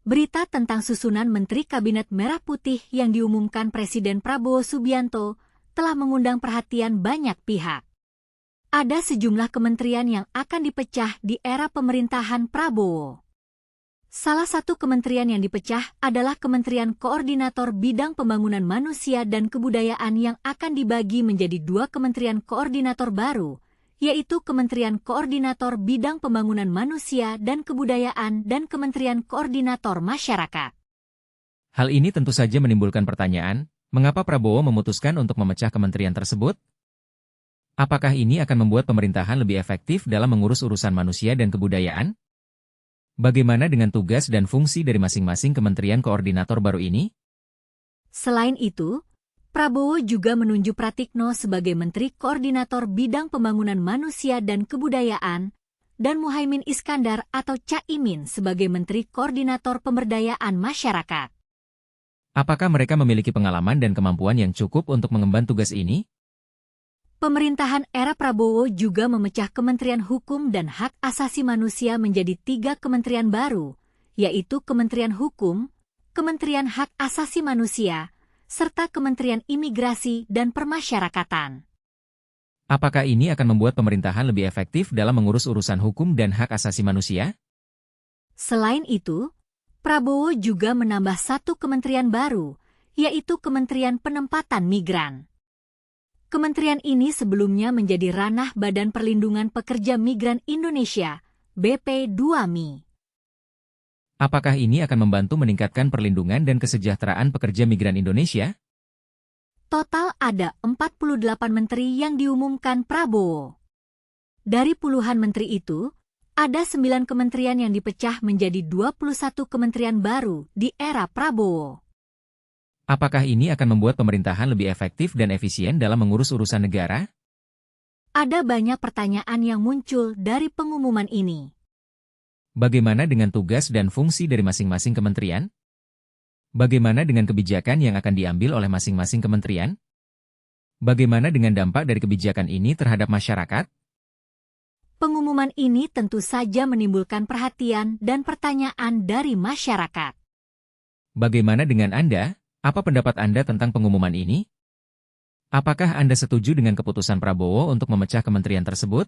Berita tentang susunan Menteri Kabinet Merah Putih yang diumumkan Presiden Prabowo Subianto telah mengundang perhatian banyak pihak. Ada sejumlah kementerian yang akan dipecah di era pemerintahan Prabowo. Salah satu kementerian yang dipecah adalah Kementerian Koordinator Bidang Pembangunan Manusia dan Kebudayaan yang akan dibagi menjadi dua kementerian koordinator baru, yaitu Kementerian Koordinator Bidang Pembangunan Manusia dan Kebudayaan dan Kementerian Koordinator Masyarakat. Hal ini tentu saja menimbulkan pertanyaan, mengapa Prabowo memutuskan untuk memecah kementerian tersebut? Apakah ini akan membuat pemerintahan lebih efektif dalam mengurus urusan manusia dan kebudayaan? Bagaimana dengan tugas dan fungsi dari masing-masing kementerian koordinator baru ini? Selain itu, Prabowo juga menunjuk Pratikno sebagai Menteri Koordinator Bidang Pembangunan Manusia dan Kebudayaan, dan Muhaimin Iskandar atau Caimin sebagai Menteri Koordinator Pemberdayaan Masyarakat. Apakah mereka memiliki pengalaman dan kemampuan yang cukup untuk mengemban tugas ini? Pemerintahan era Prabowo juga memecah Kementerian Hukum dan Hak Asasi Manusia menjadi 3 kementerian baru, yaitu Kementerian Hukum, Kementerian Hak Asasi Manusia, serta Kementerian Imigrasi dan Permasyarakatan. Apakah ini akan membuat pemerintahan lebih efektif dalam mengurus urusan hukum dan hak asasi manusia? Selain itu, Prabowo juga menambah 1 kementerian baru, yaitu Kementerian Penempatan Migran. Kementerian ini sebelumnya menjadi ranah Badan Perlindungan Pekerja Migran Indonesia, BP2MI. Apakah ini akan membantu meningkatkan perlindungan dan kesejahteraan pekerja migran Indonesia? Total ada 48 menteri yang diumumkan Prabowo. Dari puluhan menteri itu, ada 9 kementerian yang dipecah menjadi 21 kementerian baru di era Prabowo. Apakah ini akan membuat pemerintahan lebih efektif dan efisien dalam mengurus urusan negara? Ada banyak pertanyaan yang muncul dari pengumuman ini. Bagaimana dengan tugas dan fungsi dari masing-masing kementerian? Bagaimana dengan kebijakan yang akan diambil oleh masing-masing kementerian? Bagaimana dengan dampak dari kebijakan ini terhadap masyarakat? Pengumuman ini tentu saja menimbulkan perhatian dan pertanyaan dari masyarakat. Bagaimana dengan Anda? Apa pendapat Anda tentang pengumuman ini? Apakah Anda setuju dengan keputusan Prabowo untuk memecah kementerian tersebut?